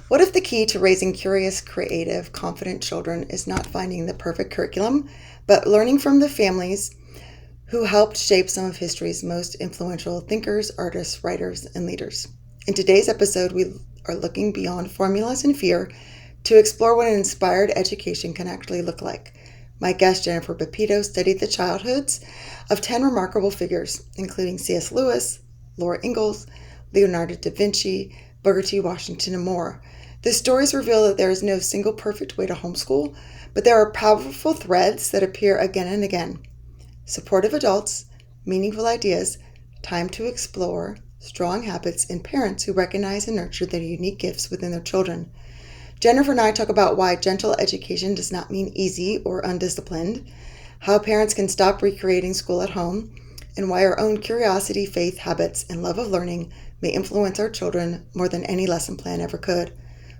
What if the key to raising curious, creative, confident children is not finding the perfect curriculum, but learning from the families who helped shape some of history's most influential thinkers, artists, writers, and leaders? In today's episode, we are looking beyond formulas and fear to explore what an inspired education can actually look like. My guest, Jennifer Pepito, studied the childhoods of 10 remarkable figures, including C.S. Lewis, Laura Ingalls, Leonardo da Vinci, Booker T. Washington, and more. The stories reveal that there is no single perfect way to homeschool, but there are powerful threads that appear again and again. Supportive adults, meaningful ideas, time to explore, strong habits, and parents who recognize and nurture their unique gifts within their children. Jennifer and I talk about why gentle education does not mean easy or undisciplined, how parents can stop recreating school at home, and why our own curiosity, faith, habits, and love of learning may influence our children more than any lesson plan ever could.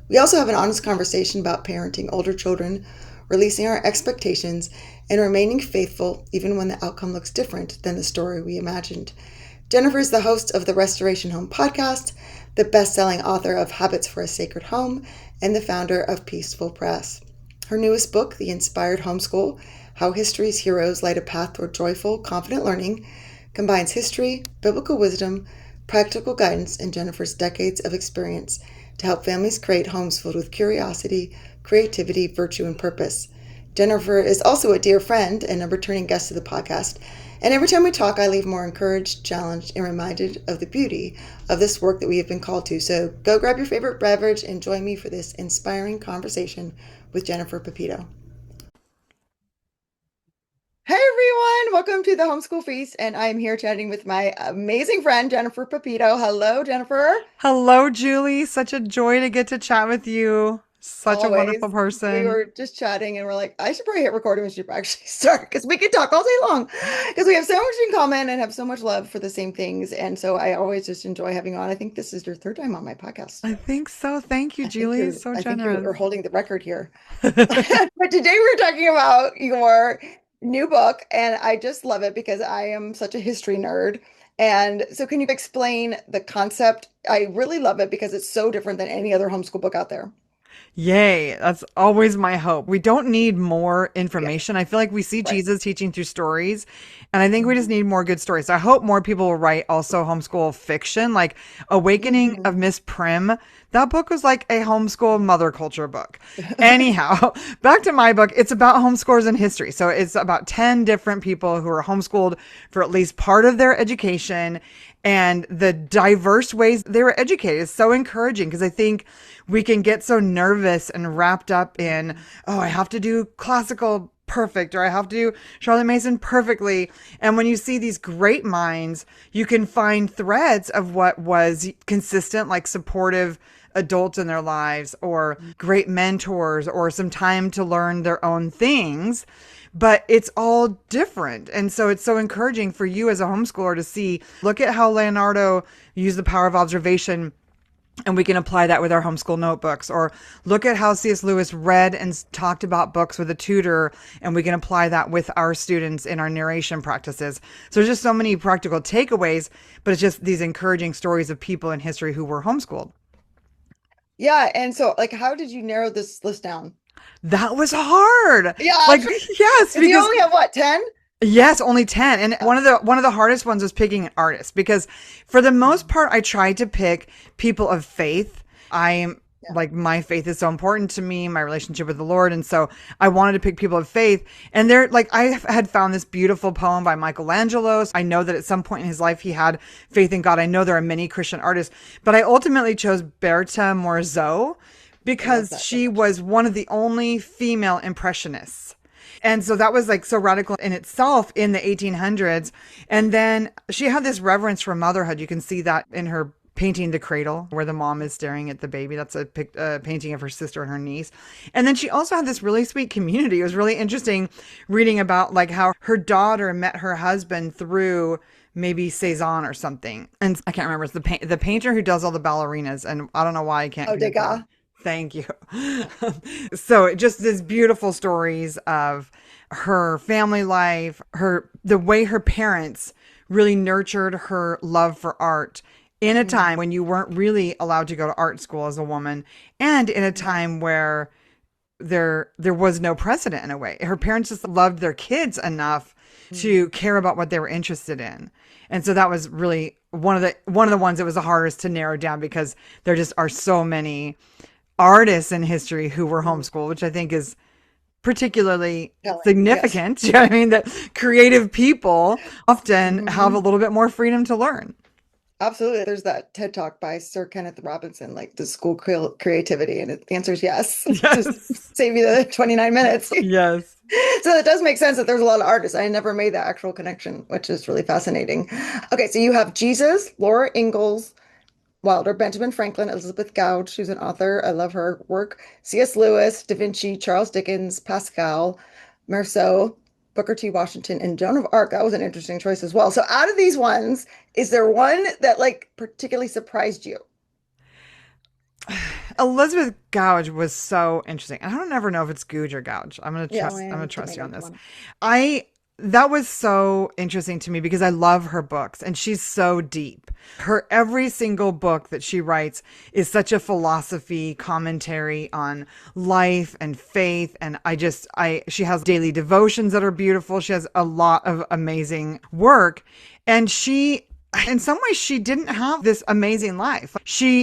We also have an honest conversation about parenting older children, releasing our expectations, and remaining faithful even when the outcome looks different than the story we imagined. Jennifer is the host of the Restoration Home podcast, the best-selling author of Habits for a Sacred Home, and the founder of Peaceful Press. Her newest book, The Inspired Homeschool, How History's Heroes Light a Path Toward Joyful, Confident Learning, combines history, biblical wisdom, practical guidance, and Jennifer's decades of experience to help families create homes filled with curiosity, creativity, virtue, and purpose. Jennifer is also a dear friend and a returning guest to the podcast. And every time we talk, I leave more encouraged, challenged, and reminded of the beauty of this work that we have been called to. So go grab your favorite beverage and join me for this inspiring conversation with Jennifer Pepito. Hey everyone, welcome to the Homeschool Feast, and I'm here chatting with my amazing friend, Jennifer Pepito. Hello, Jennifer. Hello, Julie. Such a joy to get to chat with you. Such a wonderful Always. We person. were just chatting and we're like, I should probably hit record and we should actually start because we can talk all day long because we have so much in common and have so much love for the same things. And so I always just enjoy having you on. I think this is your third time on my podcast. I think so. Thank you, Julie. So I think you generous. are holding the record here. But today we're talking about your new book, and I just love it because I am such a history nerd. And so can you explain the concept? I really love it because it's so different than any other homeschool book out there. Yay. That's always my hope. We don't need more Yeah, information. I feel like we see right. Jesus teaching through stories, and I think we just need more good stories. So I hope more people will write also homeschool fiction, like Awakening of Mhm. Miss Prim. That book was like a homeschool mother culture book. Anyhow, back to my book. It's about homeschoolers in history. So it's about 10 different people who are homeschooled for at least part of their education, and the diverse ways they were educated is so encouraging because I think we can get so nervous and wrapped up in, oh, I have to do classical perfect or I have to do Charlotte Mason perfectly. And when you see these great minds, you can find threads of what was consistent, like supportive adults in their lives or great mentors or some time to learn their own things, but it's all different. And so it's so encouraging for you as a homeschooler to see, look at how Leonardo used the power of observation, and we can apply that with our homeschool notebooks. Or look at how C.S. Lewis read and talked about books with a tutor, and we can apply that with our students in our narration practices. So there's just so many practical takeaways, but it's just these encouraging stories of people in history who were homeschooled. Yeah, and so like how did you narrow this list down? That was hard. Yeah, I'm Like, sure. yes, If you because only have what, 10? yes, only 10. And one of the hardest ones was picking an artist because for the most part I tried to pick people of faith. I am Yeah. like my faith is so important to me, my relationship with the Lord, and so I wanted to pick people of faith. And they're like I had found this beautiful poem by Michelangelo. I know that at some point in his life he had faith in God. I know there are many Christian artists, but I ultimately chose Berta Morisot I love because that so she much. was one of the only female impressionists. And so that was like so radical in itself in the 1800s. And then she had this reverence for motherhood. You can see that in her painting The Cradle, where the mom is staring at the baby. That's a painting of her sister and her niece. And then she also had this really sweet community. It was really interesting reading about like how her daughter met her husband through maybe Cezanne or something. And I can't remember. It's the painter who does all the ballerinas. And I don't know why I can't Oh, connect that. Degas. Thank you. So just these beautiful stories of her family life, the way her parents really nurtured her love for art in a time when you weren't really allowed to go to art school as a woman, and in a time where there was no precedent in a way. Her parents just loved their kids enough to care about what they were interested in. And so that was really one of the ones that was the hardest to narrow down, because there just are so many artists in history who were homeschooled, which I think is particularly Yes. significant. You know what I mean? That creative people often have a little bit more freedom to learn. Absolutely. There's that TED Talk by Sir Kenneth Robinson, like the school creativity, and the answer is yes. Just Yes. save you the 29 minutes. Yes. So it does make sense that there's a lot of artists. I never made that actual connection, which is really fascinating. Okay, so you have Jesus, Laura Ingalls Wilder, Benjamin Franklin, Elizabeth Gouge, who's an author. I love her work. C.S. Lewis, Da Vinci, Charles Dickens, Pascal, Meursault, Booker T. Washington, and Joan of Arc. That was an interesting choice as well. So out of these ones, is there one that like particularly surprised you? Elizabeth Gouge was so interesting. I don't ever know if it's Gouge or Gouge. Yes, I'm gonna and trust you on tomato this. one. I That was so interesting to me because I love her books and she's so deep. Her every single book that she writes is such a philosophy commentary on life and faith, and I she has daily devotions that are beautiful. She has a lot of amazing work, and she in some ways she didn't have this amazing life.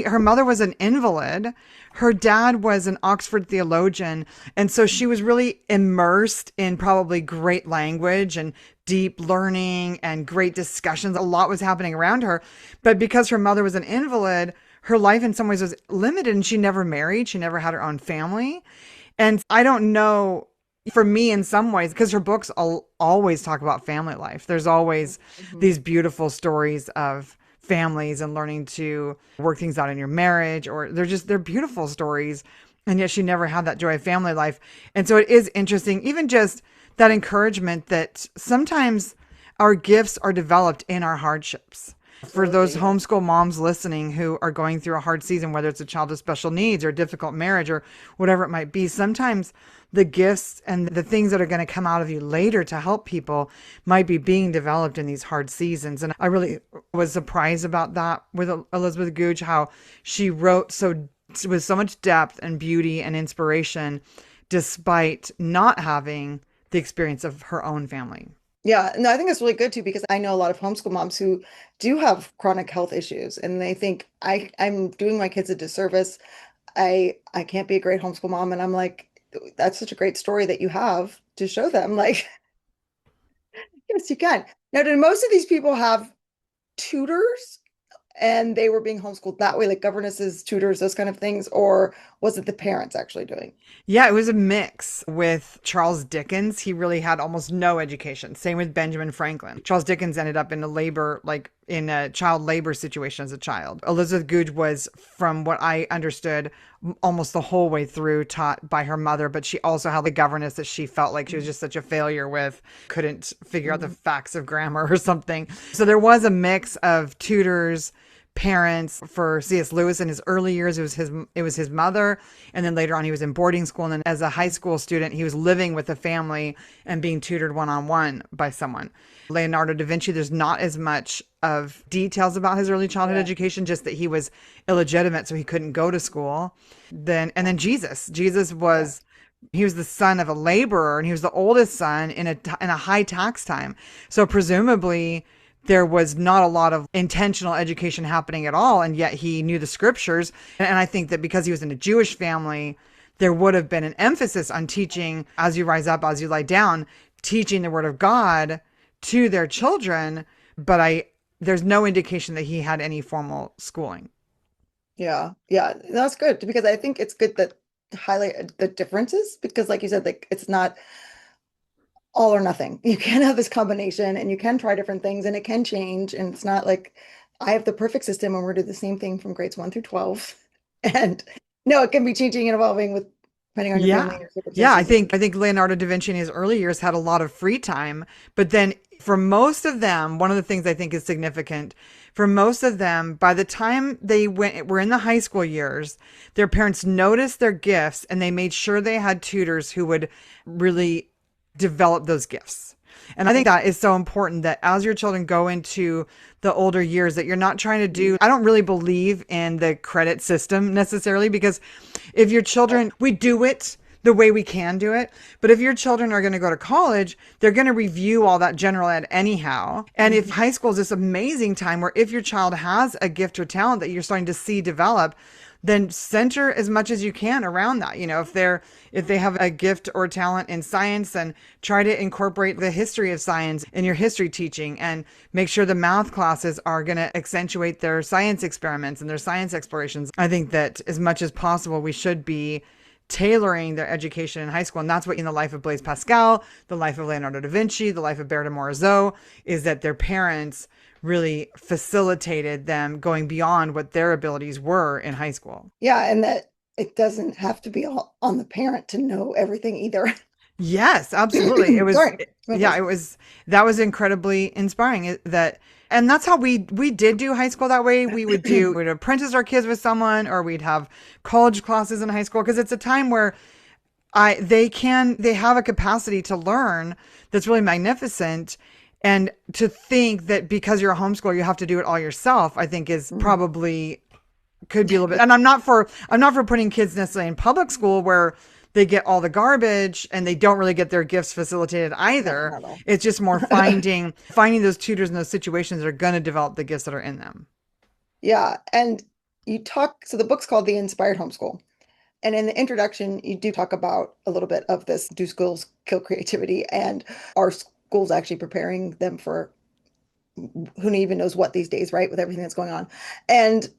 Her mother was an invalid. Her dad was an Oxford theologian. And so she was really immersed in probably great language and deep learning and great discussions. A lot was happening around her. But because her mother was an invalid, her life in some ways was limited, and she never married. She never had her own family. And I don't know, for me in some ways, because her books always talk about family life. There's always Mhm. these beautiful stories of families and learning to work things out in your marriage, or they're beautiful stories. And yet she never had that joy of family life. And so it is interesting, even just that encouragement that sometimes our gifts are developed in our hardships. For those Absolutely, yes. homeschool moms listening who are going through a hard season, whether it's a child with special needs or a difficult marriage or whatever it might be, sometimes the gifts and the things that are going to come out of you later to help people might be being developed in these hard seasons. And I really was surprised about that with Elizabeth Gouge, how she wrote with so much depth and beauty and inspiration, despite not having the experience of her own family. Yeah, no, I think that's really good too because I know a lot of homeschool moms who do have chronic health issues and they think I'm doing my kids a disservice. I can't be a great homeschool mom. And I'm like, that's such a great story that you have to show them. Like, yes, you can. Now, do most of these people have tutors and they were being homeschooled that way, like governesses, tutors, those kind of things, or was it the parents actually doing? Yeah, it was a mix with Charles Dickens. He really had almost no education. Same with Benjamin Franklin. Charles Dickens ended up in a child labor situation as a child. Elizabeth Gouge was, from what I understood, almost the whole way through taught by her mother, but she also had the governess that she felt like she was just such a failure with, couldn't figure out the Mhm. facts of grammar or something. So there was a mix of tutors, parents. For C.S. Lewis in his early years, it was his mother, and then later on he was in boarding school, and then as a high school student he was living with a family and being tutored one-on-one by someone. Leonardo da Vinci, there's not as much of details about his early childhood Yeah. education, just that he was illegitimate so he couldn't go to school. Then Jesus Yeah. was, he was the son of a laborer, and he was the oldest son in a high tax time. So presumably there was not a lot of intentional education happening at all, and yet he knew the scriptures. And I think that because he was in a Jewish family, there would have been an emphasis on teaching, as you rise up, as you lie down, teaching the word of God to their children. But there's no indication that he had any formal schooling. Yeah. Yeah. That's good because I think it's good that to highlight the differences because like you said, like it's not all or nothing. You can have this combination and you can try different things and it can change. And it's not like I have the perfect system and we're doing the same thing from grades 1 through 12. And no, it can be changing and evolving with depending on your family Yeah. and your Yeah, circumstances. I think Leonardo da Vinci in his early years had a lot of free time, but then for most of them, one of the things I think is significant, for most of them, by the time were in the high school years, their parents noticed their gifts and they made sure they had tutors who would really develop those gifts. And I think that is so important, that as your children go into the older years, that you're not trying to do, I don't really believe in the credit system necessarily, because if your children, we do it the way we can do it. But if your children are going to go to college, they're going to review all that general ed anyhow. And if high school is this amazing time where if your child has a gift or talent that you're starting to see develop, then center as much as you can around that. You know, if they have a gift or talent in science, then try to incorporate the history of science in your history teaching, and make sure the math classes are going to accentuate their science experiments and their science explorations. I think that as much as possible, we should be tailoring their education in high school. And that's what in the life of Blaise Pascal, the life of Leonardo da Vinci, the life of Berthe Morisot, is that their parents really facilitated them going beyond what their abilities were in high school. Yeah, and that it doesn't have to be all on the parent to know everything either. Yes, absolutely. It was, Sorry. yeah, that was incredibly inspiring, that, and that's how we did do high school that way. We'd apprentice our kids with someone, or we'd have college classes in high school, because it's a time where they have a capacity to learn that's really magnificent. And to think that because you're a homeschooler, you have to do it all yourself, I think is probably could be a little bit. And I'm not for putting kids necessarily in public school where they get all the garbage and they don't really get their gifts facilitated either. It's just more finding those tutors in those situations that are going to develop the gifts that are in them. Yeah. And so the book's called The Inspired Homeschool. And in the introduction, you do talk about a little bit of this, do schools kill creativity, and our schools actually preparing them for who even knows what these days, right? With everything that's going on. And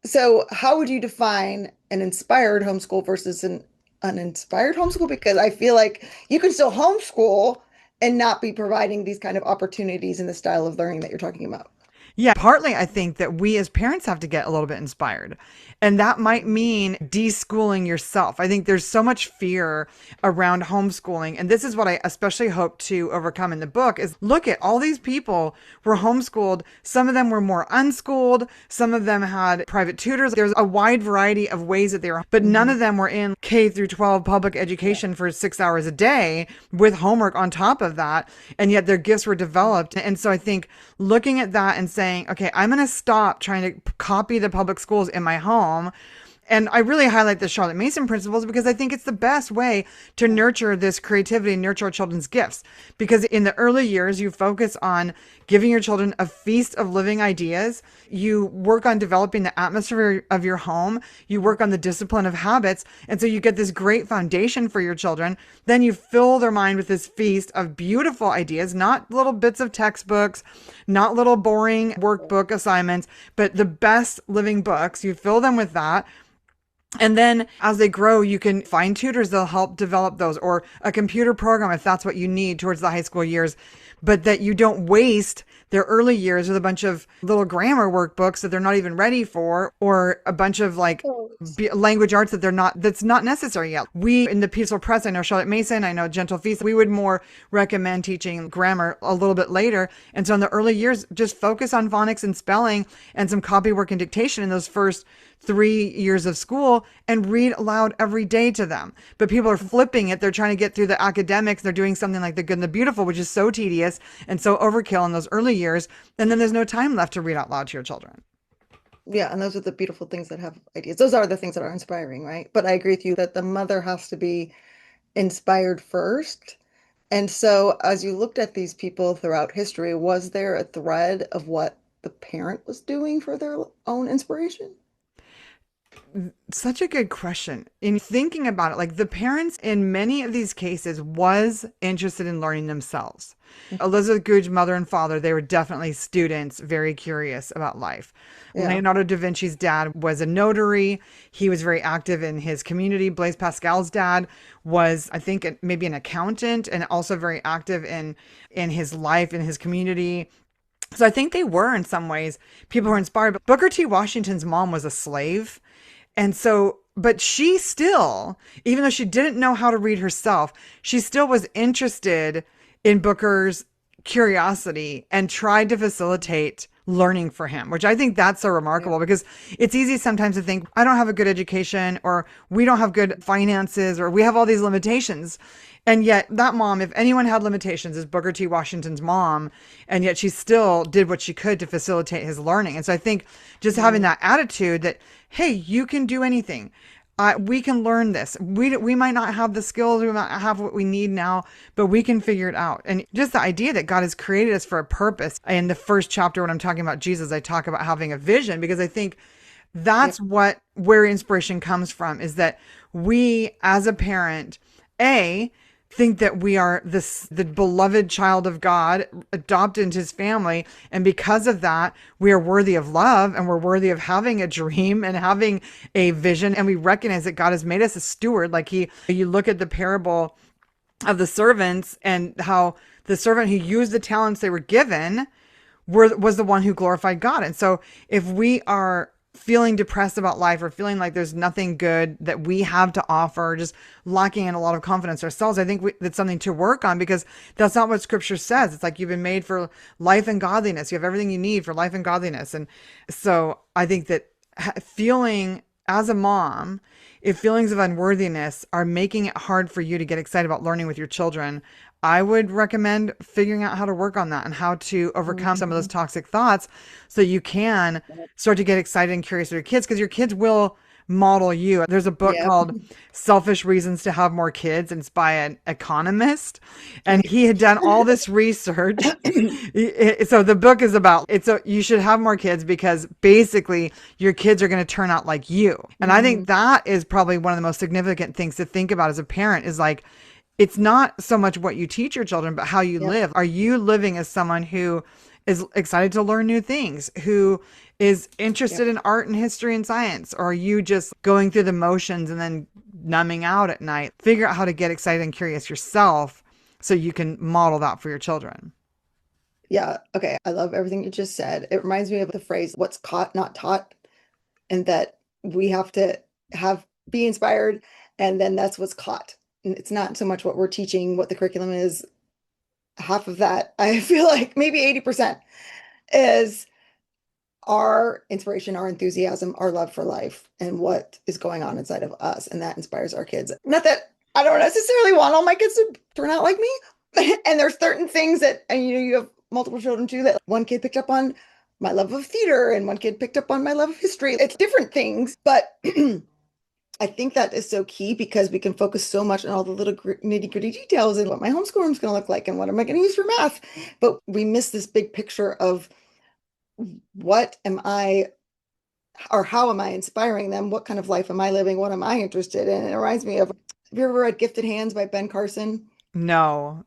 so how would you define an inspired homeschool versus an uninspired homeschool? Because I feel like you can still homeschool and not be providing these kind of opportunities in the style of learning that you're talking about. Yeah, partly I think that we as parents have to get a little bit inspired. And that might mean deschooling yourself. I think there's so much fear around homeschooling. And this is what I especially hope to overcome in the book is look at all these people were homeschooled. Some of them were more unschooled. Some of them had private tutors. There's a wide variety of ways that they were, but none of them were in K through 12 public education for 6 hours a day with homework on top of that. And yet their gifts were developed. And so I think looking at that and saying, okay, I'm going to stop trying to copy the public schools in my home. And I really highlight the Charlotte Mason principles because I think it's the best way to nurture this creativity and nurture our children's gifts. Because in the early years, you focus on giving your children a feast of living ideas. You work on developing the atmosphere of your home. You work on the discipline of habits. And so you get this great foundation for your children. Then you fill their mind with this feast of beautiful ideas, not little bits of textbooks, not little boring workbook assignments, but the best living books. You fill them with that. And then as they grow, you can find tutors that'll help develop those, or a computer program if that's what you need towards the high school years, but that you don't waste their early years with a bunch of little grammar workbooks that they're not even ready for, or a bunch of like language arts that's not necessary yet. We in the Peaceful Press, I know Charlotte Mason, I know Gentle Feast, we would more recommend teaching grammar a little bit later. And so in the early years, just focus on phonics and spelling and some copywork and dictation in those first 3 years of school, and read aloud every day to them. But people are flipping it. They're trying to get through the academics. They're doing something like The Good and the Beautiful, which is so tedious and so overkill in those early years. And then there's no time left to read out loud to your children. Yeah, and those are the beautiful things that have ideas. Those are the things that are inspiring, right? But I agree with you that the mother has to be inspired first. And so as you looked at these people throughout history, was there a thread of what the parent was doing for their own inspiration? Such a good question. In thinking about it, like the parents in many of these cases was interested in learning themselves. Elizabeth Goudge's mother and father, they were definitely students, very curious about life. Yeah. Leonardo da Vinci's dad was a notary. He was very active in his community. Blaise Pascal's dad was, I think, maybe an accountant and also very active in his life, in his community. So I think they were in some ways people who were inspired. But Booker T. Washington's mom was a slave. And so, but she still, even though she didn't know how to read herself, she still was interested in Booker's curiosity and tried to facilitate learning for him, which I think that's so Yeah. remarkable because it's easy sometimes to think, I don't have a good education, or we don't have good finances, or we have all these limitations. And yet that mom, if anyone had limitations, is Booker T. Washington's mom. And yet she still did what she could to facilitate his learning. And so I think just having Mhm. that attitude that, hey, you can do anything. We can learn this. We might not have the skills, we might not have what we need now, but we can figure it out. And just the idea that God has created us for a purpose. In the first chapter, when I'm talking about Jesus, I talk about having a vision, because I think Yep. that's where inspiration comes from, is that we as a parent, A, think that we are the beloved child of God, adopted into his family, and because of that we are worthy of love, and we're worthy of having a dream and having a vision, and we recognize that God has made us a steward. Like you look at the parable of the servants, and how the servant who used the talents they were given was the one who glorified God. And so if we are feeling depressed about life, or feeling like there's nothing good that we have to offer, just lacking in a lot of confidence ourselves, I think that's something to work on, because that's not what scripture says. It's like, you've been made for life and godliness. You have everything you need for life and godliness. And so I think that feeling as a mom, if feelings of unworthiness are making it hard for you to get excited about learning with your children, I would recommend figuring out how to work on that and how to overcome some of those Mhm. toxic thoughts, so you can start to get excited and curious with your kids, because your kids will model you. There's a book Yep. called Selfish Reasons to Have More Kids, and it's by an economist. And he had done all this research. So the book is about, you should have more kids because basically your kids are going to turn out like you. And I think Mhm. that is probably one of the most significant things to think about as a parent, is like, it's not so much what you teach your children, but how you Yep. live. Are you living as someone who is excited to learn new things, who is Yep. interested in art and history and science? Or are you just going through the motions and then numbing out at night? Figure out how to get excited and curious yourself, so you can model that for your children. Yeah. Okay. I love everything you just said. It reminds me of the phrase, what's caught, not taught, and that we have to have be inspired, and then that's what's caught. And it's not so much what we're teaching, what the curriculum is. Half of that, I feel like maybe 80% is our inspiration, our enthusiasm, our love for life, and what is going on inside of us. And that inspires our kids. Not that I don't necessarily want all my kids to turn out like me. And there's certain things that, and you have multiple children too, that one kid picked up on my love of theater and one kid picked up on my love of history. It's different things, but I think that is so key, because we can focus so much on all the little nitty gritty details and what my homeschool room is going to look like and what am I going to use for math. But we miss this big picture of what am I, or how am I inspiring them? What kind of life am I living? What am I interested in? It reminds me of, have you ever read Gifted Hands by Ben Carson? No.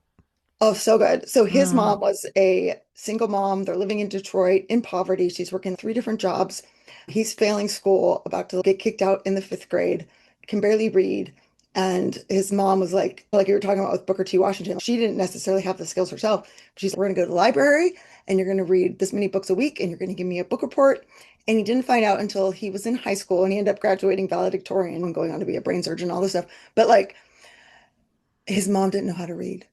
Oh, so good. So his Mm. mom was a single mom. They're living in Detroit in poverty. She's working three different jobs. He's failing school, about to get kicked out in the fifth grade, can barely read. And his mom was like you were talking about with Booker T. Washington, she didn't necessarily have the skills herself. She's like, we're going to go to the library and you're going to read this many books a week and you're going to give me a book report. And he didn't find out until he was in high school, and he ended up graduating valedictorian and going on to be a brain surgeon, all this stuff. But like, his mom didn't know how to read.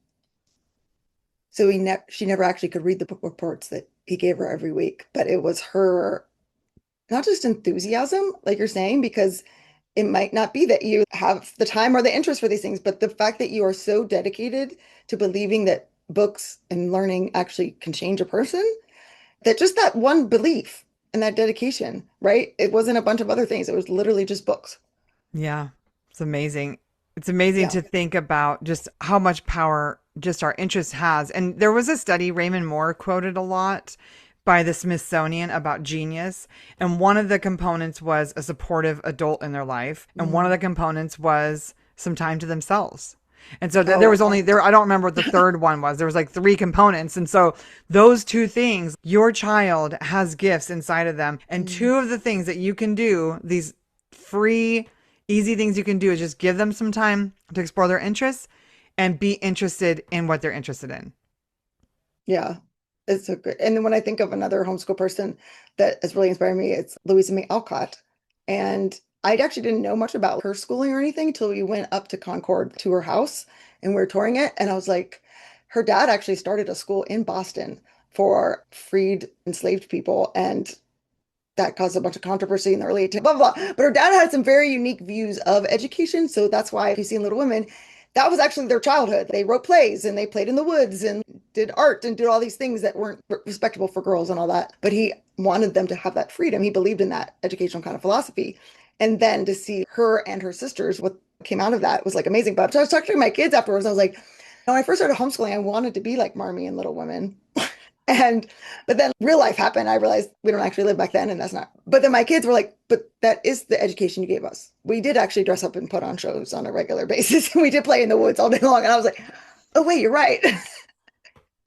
So she never actually could read the book reports that he gave her every week, but it was her, not just enthusiasm, like you're saying, because it might not be that you have the time or the interest for these things, but the fact that you are so dedicated to believing that books and learning actually can change a person, that just that one belief and that dedication, right? It wasn't a bunch of other things. It was literally just books. Yeah, it's amazing. It's amazing Yeah. to think about just how much power just our interest has. And there was a study Raymond Moore quoted a lot by the Smithsonian about genius. And one of the components was a supportive adult in their life. And one of the Mm. components was some time to themselves. And so there Oh, was only there, I don't remember what the third one was. There was like three components. And so those two things, your child has gifts inside of them. And mm, two of the things that you can do, these free, easy things you can do, is just give them some time to explore their interests and be interested in what they're interested in. yeah. It's so good. And then when I think of another homeschool person that has really inspired me, it's Louisa May Alcott. And I actually didn't know much about her schooling or anything until we went up to Concord to her house and we were touring it. And I was like, her dad actually started a school in Boston for freed enslaved people, and that caused a bunch of controversy in the early 1800s, blah, blah, blah. But her dad had some very unique views of education. So that's why if you see in Little Women, that was actually their childhood. They wrote plays and they played in the woods and did art and did all these things that weren't respectable for girls and all that. But he wanted them to have that freedom. He believed in that educational kind of philosophy. And then to see her and her sisters, what came out of that was like amazing. But I was talking to my kids afterwards. I was like, when I first started homeschooling, I wanted to be like Marmee and Little Women. And but then real life happened. I realized we don't actually live back then, and that's not. But then my kids were like, "But that is the education you gave us. We did actually dress up and put on shows on a regular basis, and we did play in the woods all day long." And I was like, "Oh wait, you're right."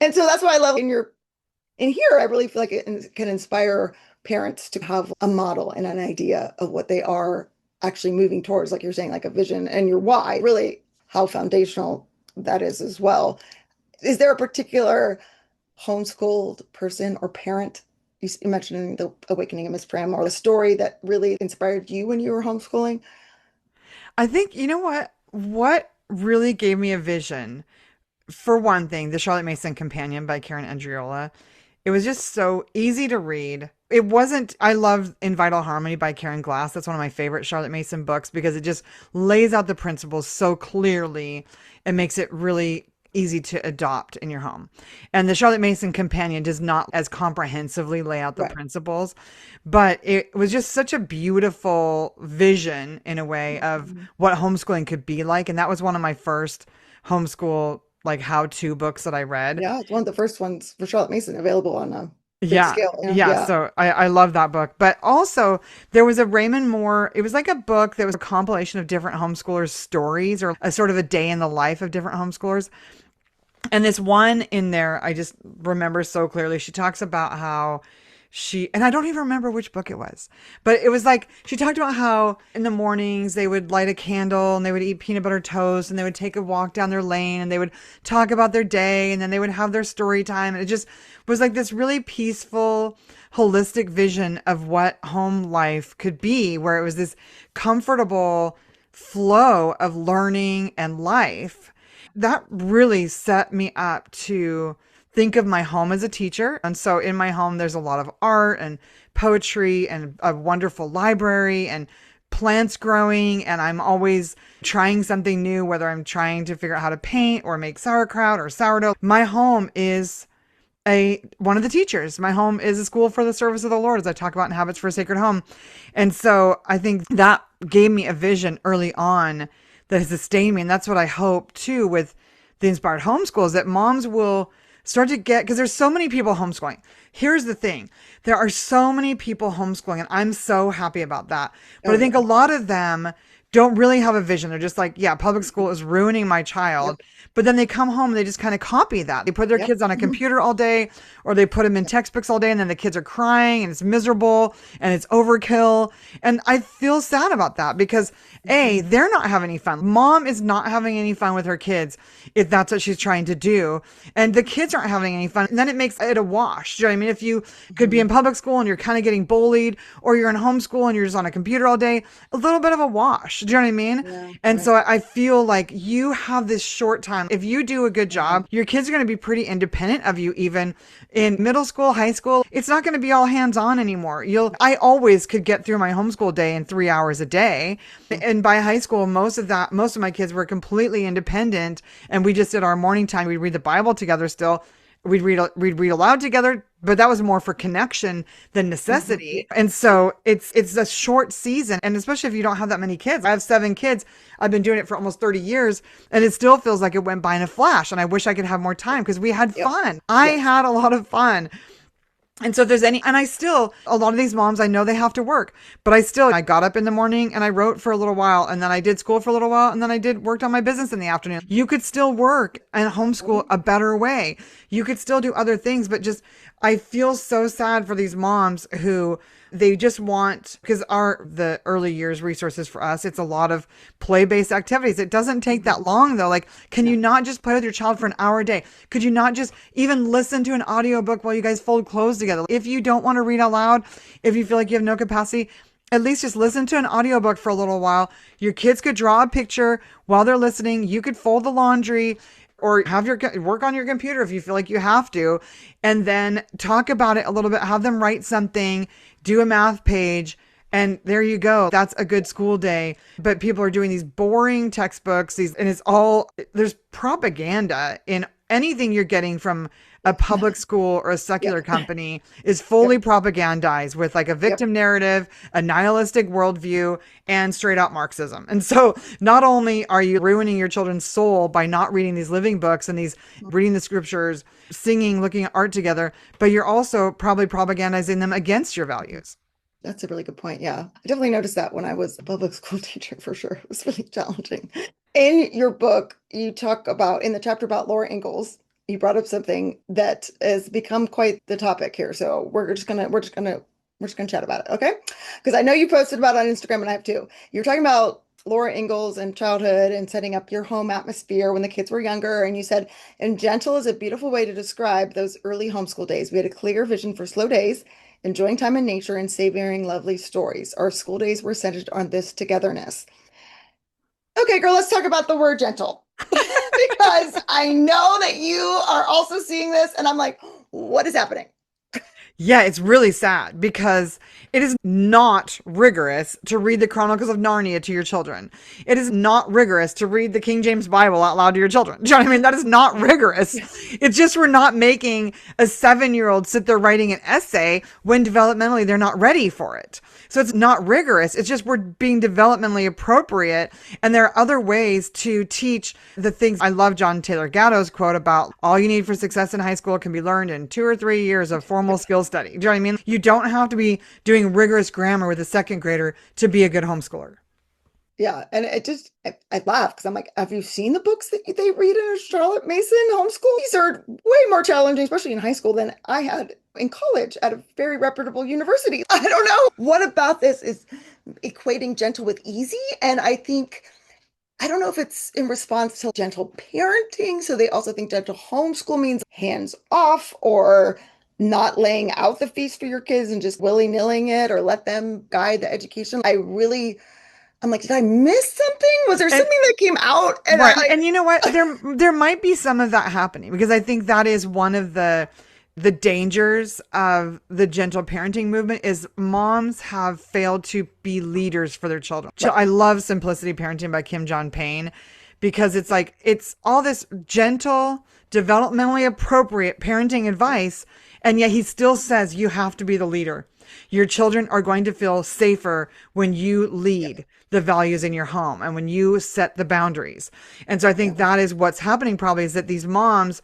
And so that's why I love in here. I really feel like it can inspire parents to have a model and an idea of what they are actually moving towards, like you're saying, like a vision and your why. Really, how foundational that is as well. Is there a particular homeschooled person or parent you mentioned the Awakening of Miss Prim, or the story that really inspired you when you were homeschooling? I think, you know what really gave me a vision, for one thing, the Charlotte Mason Companion by Karen Andriola. It was just so easy to read. It wasn't, I love In Vital Harmony by Karen Glass. That's one of my favorite Charlotte Mason books because it just lays out the principles so clearly and makes it really easy to adopt in your home. And the Charlotte Mason Companion does not as comprehensively lay out the Right. principles, but it was just such a beautiful vision in a way of Mhm. what homeschooling could be like. And that was one of my first homeschool like how-to books that I read. Yeah, it's one of the first ones for Charlotte Mason available on a big Yeah. scale. Yeah, Yeah. yeah. So I love that book. But also there was a Raymond Moore, it was like a book that was a compilation of different homeschoolers' stories or a sort of a day in the life of different homeschoolers. And this one in there, I just remember so clearly. She talks about how and I don't even remember which book it was, but it was like, she talked about how in the mornings they would light a candle and they would eat peanut butter toast and they would take a walk down their lane and they would talk about their day and then they would have their story time. And it just was like this really peaceful, holistic vision of what home life could be, where it was this comfortable flow of learning and life that really set me up to think of my home as a teacher. And so in my home, there's a lot of art and poetry and a wonderful library and plants growing. And I'm always trying something new, whether I'm trying to figure out how to paint or make sauerkraut or sourdough. My home is one of the teachers. My home is a school for the service of the Lord, as I talk about in Habits for a Sacred Home. And so I think that gave me a vision early on that has sustained me. And that's what I hope too with the Inspired Homeschool, is that moms will start to get, because there's so many people homeschooling. Here's the thing. There are so many people homeschooling and I'm so happy about that. But Oh, I think yeah. a lot of them don't really have a vision. They're just like, yeah, public school is ruining my child. Yep. But then they come home and they just kind of copy that. They put their Yep. kids on a Mhm. computer all day, or they put them in textbooks all day, and then the kids are crying and it's miserable and it's overkill. And I feel sad about that because they're not having any fun. Mom is not having any fun with her kids if that's what she's trying to do. And the kids aren't having any fun. And then it makes it a wash. Do you know what I mean? If you could be in public school and you're kind of getting bullied, or you're in homeschool and you're just on a computer all day, a little bit of a wash. Do you know what I mean? Yeah, And right. so I feel like you have this short time. If you do a good job, your kids are going to be pretty independent of you, even in middle school, high school. It's not going to be all hands on anymore. I always could get through my homeschool day in 3 hours a day. And by high school, most of my kids were completely independent. And we just did our morning time. We'd read the Bible together still. We'd read aloud together, but that was more for connection than necessity. And so it's a short season. And especially if you don't have that many kids. I have 7 kids. I've been doing it for almost 30 years and it still feels like it went by in a flash. And I wish I could have more time because we had Yep. fun. I Yep. had a lot of fun. And so if there's and a lot of these moms, I know they have to work, but I got up in the morning and I wrote for a little while, and then I did school for a little while, and then worked on my business in the afternoon. You could still work and homeschool a better way. You could still do other things, but I feel so sad for these moms who they just want, because the early years resources for us, it's a lot of play-based activities. It doesn't take that long though. Like, can you not just play with your child for an hour a day? Could you not just even listen to an audiobook while you guys fold clothes together? If you don't want to read out loud, if you feel like you have no capacity, at least just listen to an audiobook for a little while. Your kids could draw a picture while they're listening. You could fold the laundry. or have your work on your computer if you feel like you have to, and then talk about it a little bit, have them write something, do a math page, and there you go. That's a good school day. But people are doing these boring textbooks, and it's all, there's propaganda in anything you're getting from a public school or a secular Yep. company is fully Yep. propagandized with like a Yep. victim narrative, a nihilistic worldview, and straight out Marxism. And so not only are you ruining your children's soul by not reading these living books and these reading the scriptures, singing, looking at art together, but you're also probably propagandizing them against your values. That's a really good point. Yeah. I definitely noticed that when I was a public school teacher for sure. It was really challenging. In your book, you talk about in the chapter about Laura Ingalls, you brought up something that has become quite the topic here. So we're just gonna chat about it, okay? Because I know you posted about it on Instagram and I have too. You're talking about Laura Ingalls and childhood and setting up your home atmosphere when the kids were younger. And you said, and gentle is a beautiful way to describe those early homeschool days. We had a clear vision for slow days, enjoying time in nature and savoring lovely stories. Our school days were centered on this togetherness. Okay, girl, let's talk about the word gentle. Because I know that you are also seeing this, and I'm like, what is happening? Yeah, it's really sad because it is not rigorous to read the Chronicles of Narnia to your children. It is not rigorous to read the King James Bible out loud to your children. Do you know what I mean? That is not rigorous. Yes. It's just we're not making a 7-year-old sit there writing an essay when developmentally they're not ready for it. So it's not rigorous. It's just we're being developmentally appropriate. And there are other ways to teach the things. I love John Taylor Gatto's quote about all you need for success in high school can be learned in 2 or 3 years of formal skill study. Do you know what I mean? You don't have to be doing rigorous grammar with a second grader to be a good homeschooler. Yeah, and I laugh because I'm like, have you seen the books that they read in a Charlotte Mason homeschool? These are way more challenging, especially in high school, than I had in college at a very reputable university. I don't know. What about this is equating gentle with easy? And I think, I don't know if it's in response to gentle parenting. So they also think gentle homeschool means hands off or not laying out the feast for your kids and just willy-nilling it or let them guide the education. I'm like, did I miss something? Was there And something that came out? And right. I And you know what? There might be some of that happening because I think that is one of the dangers of the gentle parenting movement is moms have failed to be leaders for their children. right, I love Simplicity Parenting by Kim John Payne because it's like it's all this gentle, developmentally appropriate parenting advice, and yet he still says you have to be the leader. Your children are going to feel safer when you lead the values in your home and when you set the boundaries. And so I think that is what's happening probably is that these moms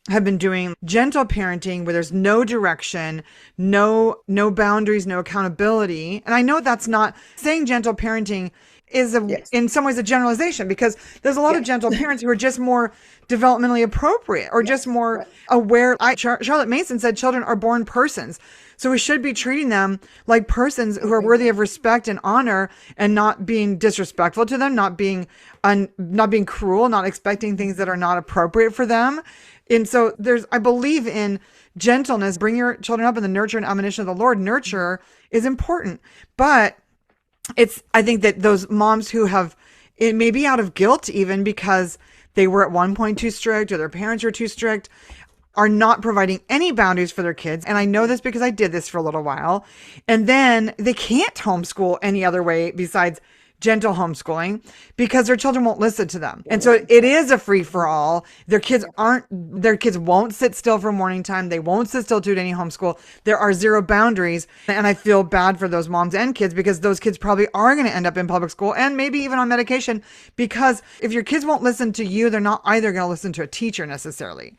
have been doing gentle parenting where there's no direction, no boundaries, no accountability. And I know that's not saying gentle parenting is yes, in some ways a generalization because there's a lot of yeah, gentle parents who are just more developmentally appropriate or just yes, more right, aware. Charlotte Mason said children are born persons. So we should be treating them like persons who are okay, worthy of respect and honor and not being disrespectful to them, not being cruel, not expecting things that are not appropriate for them. And so I believe in gentleness. Bring your children up in the nurture and admonition of the Lord. Nurture is important, but I think that those moms who have, it may be out of guilt even because they were at one point too strict or their parents were too strict, are not providing any boundaries for their kids. And I know this because I did this for a little while. And then they can't homeschool any other way besides gentle homeschooling because their children won't listen to them. And so it is a free for all. Their kids won't sit still for morning time. They won't sit still to do any homeschool. There are zero boundaries. And I feel bad for those moms and kids because those kids probably are going to end up in public school and maybe even on medication because if your kids won't listen to you, they're not either going to listen to a teacher necessarily.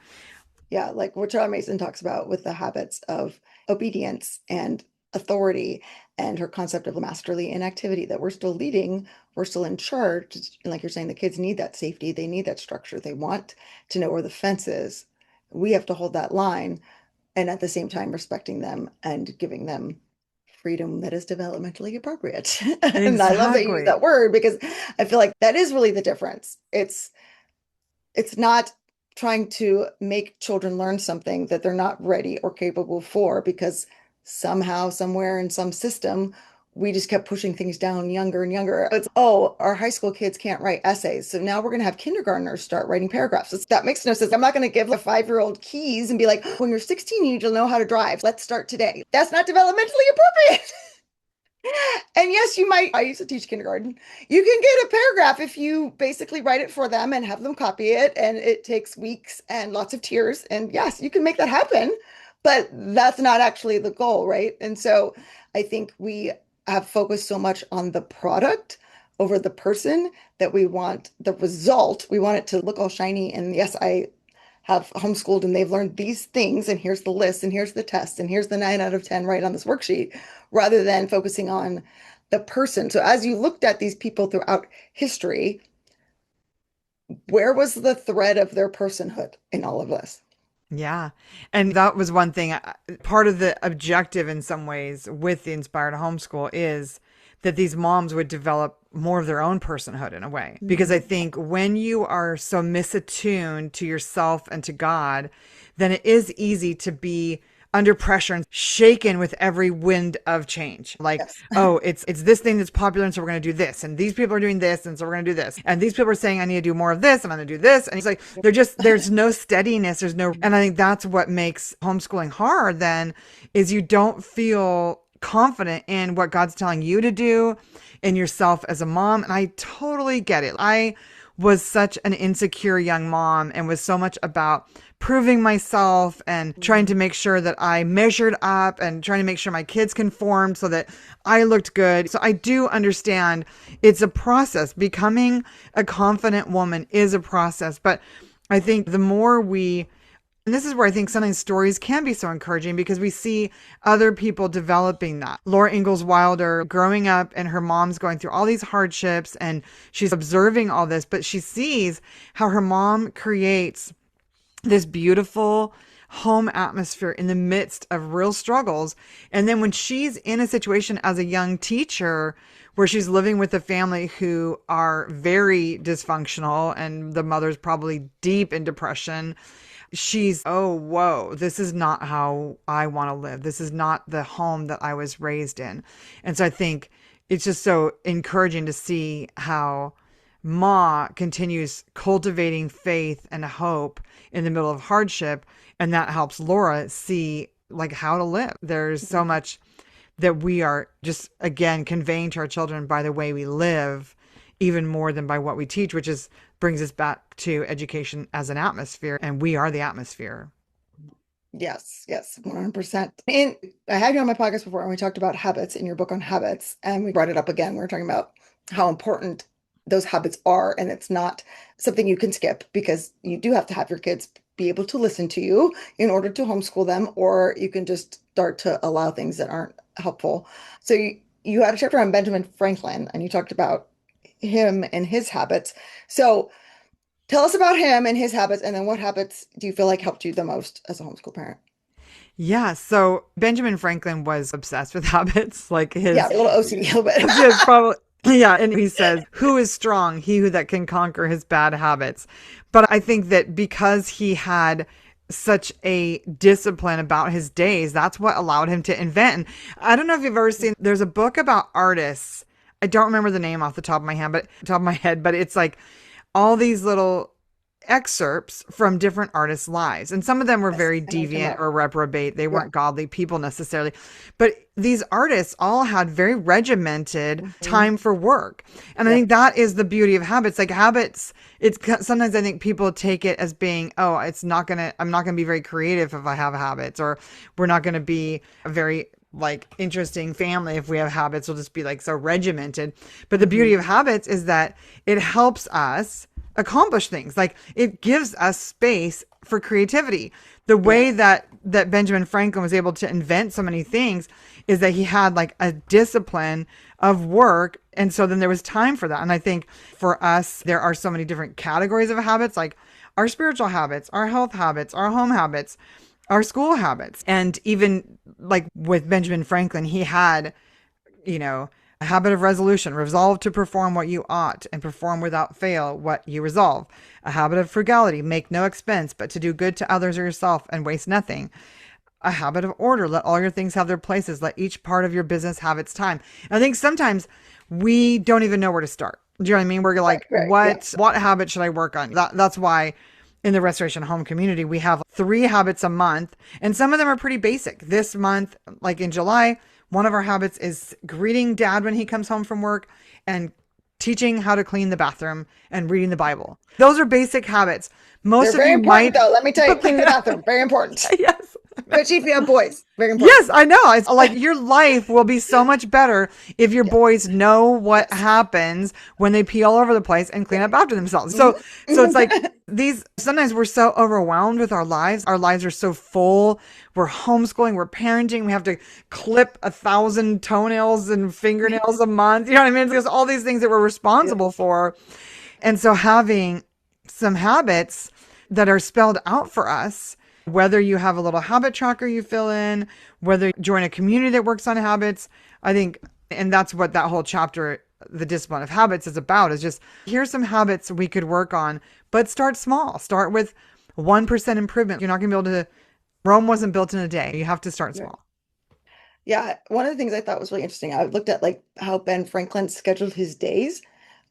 yeah, like what Charlotte Mason talks about with the habits of obedience and authority and her concept of masterly inactivity that we're still leading, we're still in charge. And like you're saying, the kids need that safety, they need that structure, they want to know where the fence is. We have to hold that line and at the same time respecting them and giving them freedom that is developmentally appropriate. And I love that you use Exactly. that word because I feel like that is really the difference. It's not trying to make children learn something that they're not ready or capable for because somehow, somewhere in some system, we just kept pushing things down younger and younger. It's, oh, our high school kids can't write essays. So now we're going to have kindergartners start writing paragraphs. That makes no sense. I'm not going to give a 5-year-old keys and be like, when you're 16, you need to know how to drive. Let's start today. That's not developmentally appropriate. And yes, you might. I used to teach kindergarten. You can get a paragraph if you basically write it for them and have them copy it. And it takes weeks and lots of tears. And yes, you can make that happen. But that's not actually the goal, right? And so I think we have focused so much on the product over the person that we want the result. We want it to look all shiny. And yes, I have homeschooled and they've learned these things, and here's the list, and here's the test, and here's the 9 out of 10 right on this worksheet, rather than focusing on the person. So as you looked at these people throughout history, where was the thread of their personhood in all of this? Yeah. And that was one thing. Part of the objective in some ways with the Inspired Homeschool is that these moms would develop more of their own personhood in a way. Because I think when you are so misattuned to yourself and to God, then it is easy to be under pressure and shaken with every wind of change. Like, Yes. oh, it's this thing that's popular, and so we're going to do this. And these people are doing this, and so we're going to do this. And these people are saying, I need to do more of this, and I'm going to do this. And it's like, there's no steadiness. And I think that's what makes homeschooling hard then, is you don't feel confident in what God's telling you to do, in yourself as a mom. And I totally get it. I was such an insecure young mom and was so much about proving myself and trying to make sure that I measured up and trying to make sure my kids conformed so that I looked good. So I do understand it's a process. Becoming a confident woman is a process. But I think the more and this is where I think sometimes stories can be so encouraging, because we see other people developing that. Laura Ingalls Wilder growing up and her mom's going through all these hardships and she's observing all this, but she sees how her mom creates this beautiful home atmosphere in the midst of real struggles. And then when she's in a situation as a young teacher where she's living with a family who are very dysfunctional and the mother's probably deep in depression, she's, oh, whoa, this is not how I want to live. This is not the home that I was raised in. And so I think it's just so encouraging to see how Ma continues cultivating faith and hope in the middle of hardship. And that helps Laura see like how to live. There's so much that we are just, again, conveying to our children by the way we live, even more than by what we teach, which is brings us back to education as an atmosphere. And we are the atmosphere. Yes, 100%. And I had you on my podcast before, and we talked about habits in your book on habits, and we brought it up again. We were talking about how important those habits are, and it's not something you can skip, because you do have to have your kids be able to listen to you in order to homeschool them, or you can just start to allow things that aren't helpful. So you had a chapter on Benjamin Franklin, and you talked about him and his habits. So tell us about him and his habits, and then what habits do you feel like helped you the most as a homeschool parent? Yeah. So Benjamin Franklin was obsessed with habits, like his, Yeah, a little OCD, a little bit. his probably, yeah. And he says, who is strong? He who that can conquer his bad habits. But I think that because he had such a discipline about his days, that's what allowed him to invent. And I don't know if you've ever seen, there's a book about artists. I don't remember the name off the top of my head, but it's like all these little excerpts from different artists' lives. And some of them were very deviant or reprobate. They weren't godly people necessarily. But these artists all had very regimented time for work. And I think that is the beauty of habits. Like habits, sometimes I think people take it as being, oh, I'm not going to be very creative if I have habits, or we're not going to be a very like interesting family if we have habits. We'll just be like so regimented. But the beauty of habits is that it helps us accomplish things. Like it gives us space for creativity. The way that Benjamin Franklin was able to invent so many things is that he had like a discipline of work. And so then there was time for that. And I think for us, there are so many different categories of habits, like our spiritual habits, our health habits, our home habits, our school habits. And even like with Benjamin Franklin, he had, a habit of resolution, resolve to perform what you ought and perform without fail what you resolve. A habit of frugality, make no expense, but to do good to others or yourself and waste nothing. a habit of order. Let all your things have their places. Let each part of your business have its time. And I think sometimes we don't even know where to start. Do you know what I mean? We're like, Right. Yeah. what habit should I work on? That's why in the Restoration Home community, we have 3 habits a month, and some of them are pretty basic. This month, like in July, one of our habits is greeting dad when he comes home from work and teaching how to clean the bathroom and reading the Bible. Those are basic habits. Most They're of very you important, might, though. Let me tell you, cleaning the bathroom, very important. yes. Especially if you have boys, very important. Yes, I know. It's like your life will be so much better if your boys know what happens when they pee all over the place and clean up after themselves. So it's like sometimes we're so overwhelmed with our lives. Our lives are so full. We're homeschooling, we're parenting. We have to clip 1,000 toenails and fingernails a month. You know what I mean? Because all these things that we're responsible for. And so having some habits that are spelled out for us, whether you have a little habit tracker you fill in, whether you join a community that works on habits, I think, and that's what that whole chapter, The Discipline of Habits, is about, is just here's some habits we could work on, but start small. Start with 1% improvement. You're not going to be able to, Rome wasn't built in a day. You have to start small. Yeah. One of the things I thought was really interesting, I looked at like how Ben Franklin scheduled his days,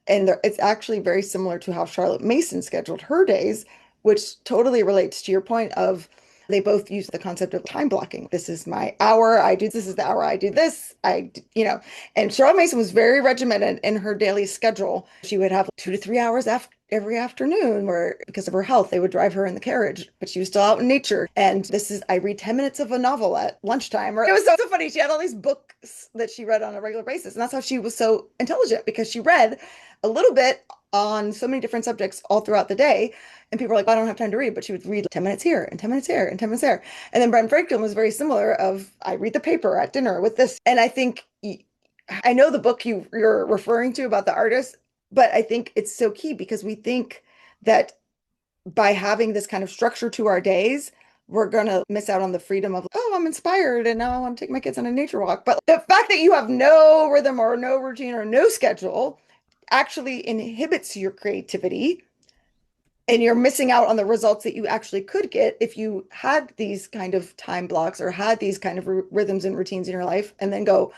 and it's actually very similar to how Charlotte Mason scheduled her days, which totally relates to your point of they both use the concept of time blocking. This is my hour. This is the hour I do this. And Charlotte Mason was very regimented in her daily schedule. She would have 2 to 3 hours every afternoon where, because of her health, they would drive her in the carriage, but she was still out in nature. And I read 10 minutes of a novel at lunchtime. It was so funny. She had all these books that she read on a regular basis. And that's how she was so intelligent, because she read a little bit on so many different subjects all throughout the day. And people were like, I don't have time to read, but she would read 10 minutes here and 10 minutes here and 10 minutes there. And then Ben Franklin was very similar of, I read the paper at dinner with this. And I think, I know the book you're referring to about the artist, but I think it's so key because we think that by having this kind of structure to our days, we're going to miss out on the freedom of, oh, I'm inspired and now I want to take my kids on a nature walk. But the fact that you have no rhythm or no routine or no schedule actually inhibits your creativity, and you're missing out on the results that you actually could get if you had these kind of time blocks or had these kind of rhythms and routines in your life, and then go,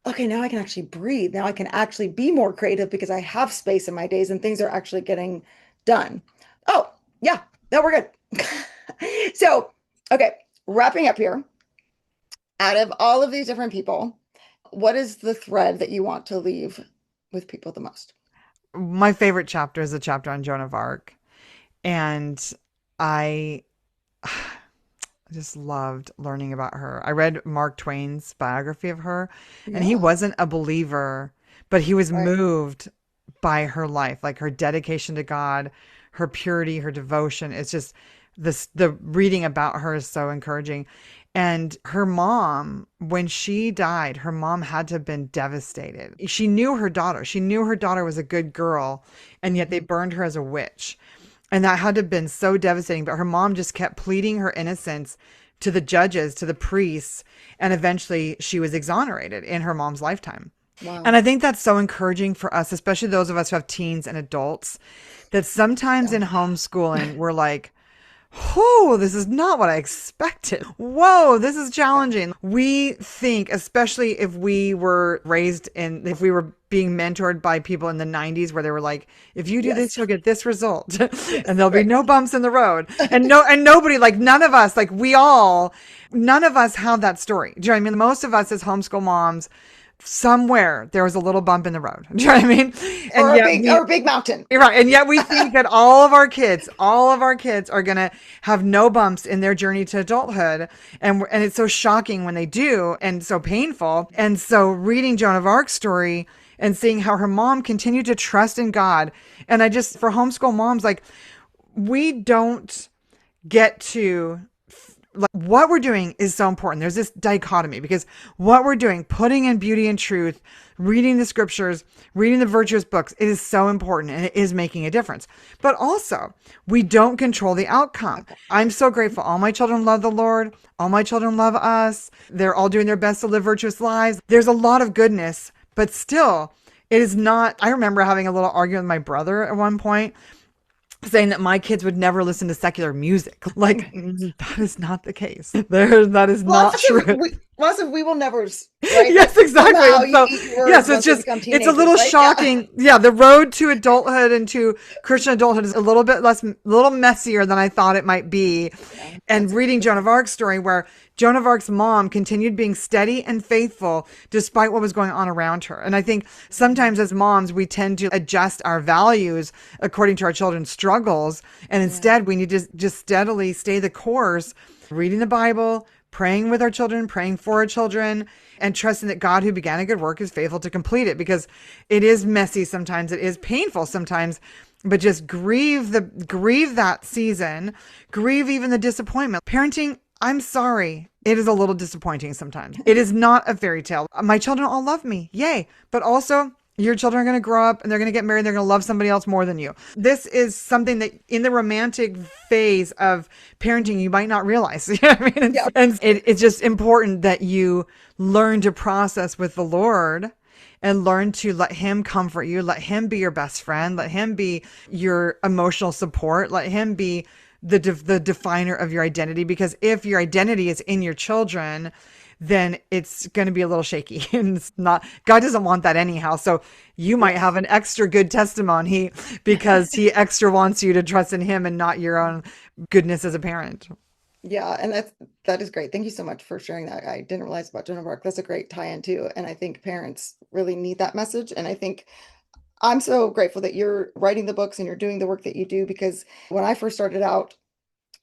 okay, now I can actually breathe. Now I can actually be more creative because I have space in my days and things are actually getting done. Oh, yeah, no, we're good. So, okay, wrapping up here. Out of all of these different people, what is the thread that you want to leave with people the most? My favorite chapter is the chapter on Joan of Arc. And I just loved learning about her. I read Mark Twain's biography of her, and he wasn't a believer, but he was moved by her life, like her dedication to God, her purity, her devotion. It's just the reading about her is so encouraging. And her mom, when she died, her mom had to have been devastated. She knew her daughter. She knew her daughter was a good girl, and yet they burned her as a witch. And that had to have been so devastating. But her mom just kept pleading her innocence to the judges, to the priests, and eventually she was exonerated in her mom's lifetime. Wow. And I think that's so encouraging for us, especially those of us who have teens and adults, that sometimes in homeschooling, we're like, whoa, this is not what I expected. Whoa, this is challenging. We think, especially if we were if we were being mentored by people in the 90s where they were like, if you do this, you'll get this result. And there'll be no bumps in the road. And nobody, like none of us, none of us have that story. Do you know what I mean? Most of us as homeschool moms, somewhere there was a little bump in the road. Do you know what I mean? And or a big mountain. Right. And yet we think that all of our kids are going to have no bumps in their journey to adulthood. And it's so shocking when they do, and so painful. And so reading Joan of Arc's story and seeing how her mom continued to trust in God. And for homeschool moms, like, we don't get to, like, what we're doing is so important. There's this dichotomy because what we're doing, putting in beauty and truth, reading the scriptures, reading the virtuous books, it is so important and it is making a difference. But also, we don't control the outcome. I'm so grateful. All my children love the Lord. All my children love us. They're all doing their best to live virtuous lives. There's a lot of goodness, but still, it is not. I remember having a little argument with my brother at one point saying that my kids would never listen to secular music. Like, that is not the case. That is not true. We will never, right? Yes, exactly. Somehow So, you eat your words yes, once they become it's a teenagers, little right? shocking. Yeah, the road to adulthood and to Christian adulthood is a little messier than I thought it might be. Yeah, And reading Joan of Arc's story, where Joan of Arc's mom continued being steady and faithful despite what was going on around her. And I think sometimes as moms, we tend to adjust our values according to our children's struggles. And instead, we need to just steadily stay the course, reading the Bible, praying with our children, praying for our children, and trusting that God who began a good work is faithful to complete it, because it is messy sometimes, it is painful sometimes, but just grieve that season, grieve even the disappointment. Parenting, I'm sorry, it is a little disappointing sometimes. It is not a fairy tale. My children all love me, yay, but also your children are going to grow up and they're going to get married. They're going to love somebody else more than you. This is something that in the romantic phase of parenting, you might not realize. You know what I mean? And it's just important that you learn to process with the Lord and learn to let him comfort you. Let him be your best friend. Let him be your emotional support. Let him be the definer of your identity. Because if your identity is in your children, then it's going to be a little shaky, and it's not, God doesn't want that anyhow. So you might have an extra good testimony because he extra wants you to trust in him and not your own goodness as a parent. Yeah, and that is great. Thank you so much for sharing that. I didn't realize about Joan of Arc. That's a great tie-in too. And I think parents really need that message. And I think I'm so grateful that you're writing the books and you're doing the work that you do, because when I first started out,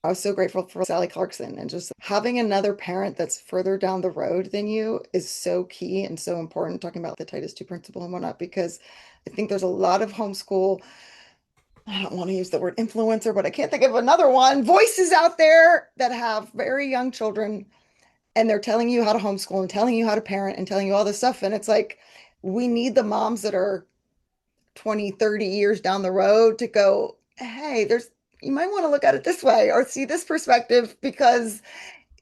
I was so grateful for Sally Clarkson, and just having another parent that's further down the road than you is so key and so important, talking about the Titus 2 principle and whatnot, because I think there's a lot of homeschool, I don't want to use the word influencer, but I can't think of another one, voices out there that have very young children, and they're telling you how to homeschool and telling you how to parent and telling you all this stuff. And it's like, we need the moms that are 20, 30 years down the road to go, hey, you might want to look at it this way or see this perspective, because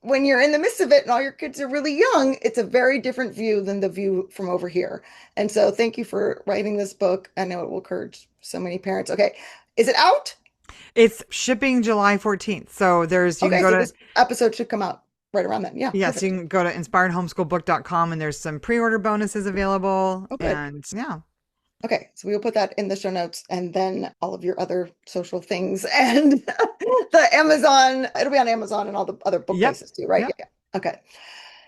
when you're in the midst of it and all your kids are really young, it's a very different view than the view from over here. And so thank you for writing this book. I know it will encourage so many parents. Okay. Is it out? It's shipping July 14th. So you can go to, this episode should come out right around then. Yeah. yes, you can go to inspiredhomeschoolbook.com and there's some pre-order bonuses available. Okay. And yeah. Okay, so we will put that in the show notes, and then all of your other social things and the Amazon. It'll be on Amazon and all the other book places too, right? Yep. Yeah. Okay.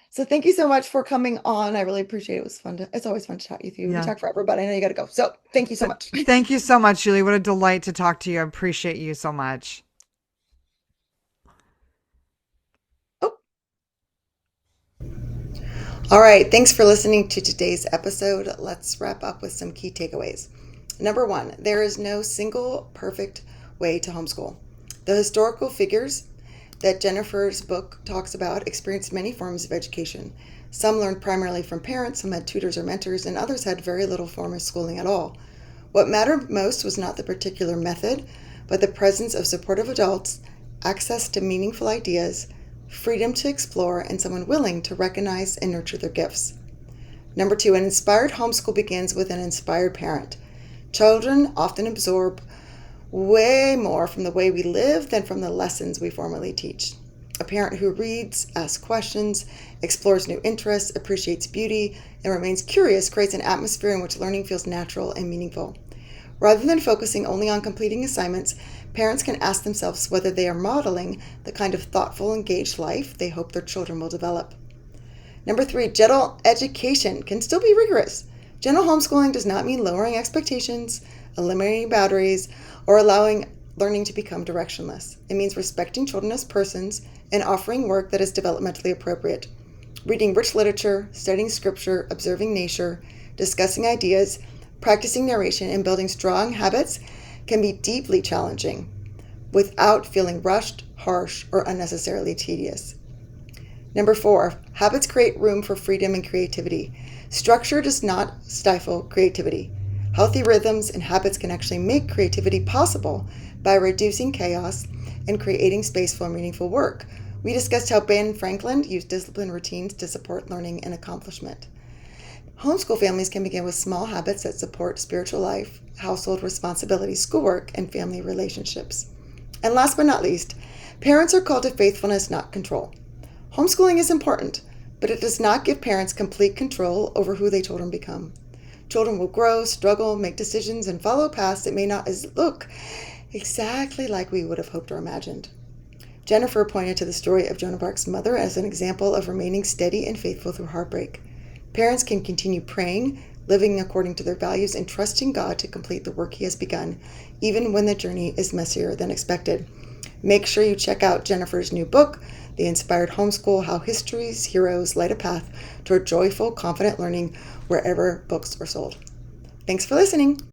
So thank you so much for coming on. I really appreciate it. It was fun. It's always fun to chat with you. Yeah. We talk forever, but I know you got to go. So thank you so much. Thank you so much, Julie. What a delight to talk to you. I appreciate you so much. All right, thanks for listening to today's episode. Let's wrap up with some key takeaways. Number 1, there is no single perfect way to homeschool. The historical figures that Jennifer's book talks about experienced many forms of education. Some learned primarily from parents, some had tutors or mentors, and others had very little formal schooling at all. What mattered most was not the particular method, but the presence of supportive adults, access to meaningful ideas, freedom to explore, and someone willing to recognize and nurture their gifts. Number 2, an inspired homeschool begins with an inspired parent. Children often absorb way more from the way we live than from the lessons we formally teach. A parent who reads, asks questions, explores new interests, appreciates beauty, and remains curious creates an atmosphere in which learning feels natural and meaningful. Rather than focusing only on completing assignments, parents can ask themselves whether they are modeling the kind of thoughtful, engaged life they hope their children will develop. Number 3, gentle education can still be rigorous. Gentle homeschooling does not mean lowering expectations, eliminating boundaries, or allowing learning to become directionless. It means respecting children as persons and offering work that is developmentally appropriate. Reading rich literature, studying scripture, observing nature, discussing ideas, practicing narration, and building strong habits can be deeply challenging without feeling rushed, harsh, or unnecessarily tedious. Number 4, habits create room for freedom and creativity. Structure does not stifle creativity. Healthy rhythms and habits can actually make creativity possible by reducing chaos and creating space for meaningful work. We discussed how Ben Franklin used disciplined routines to support learning and accomplishment. Homeschool families can begin with small habits that support spiritual life, household responsibilities, schoolwork, and family relationships. And last but not least, parents are called to faithfulness, not control. Homeschooling is important, but it does not give parents complete control over who their children become. Children will grow, struggle, make decisions, and follow paths that may not look exactly like we would have hoped or imagined. Jennifer pointed to the story of Joan of Arc's mother as an example of remaining steady and faithful through heartbreak. Parents can continue praying, living according to their values, and trusting God to complete the work He has begun, even when the journey is messier than expected. Make sure you check out Jennifer's new book, The Inspired Homeschool: How History's Heroes Light a Path Toward Joyful, Confident Learning, wherever books are sold. Thanks for listening.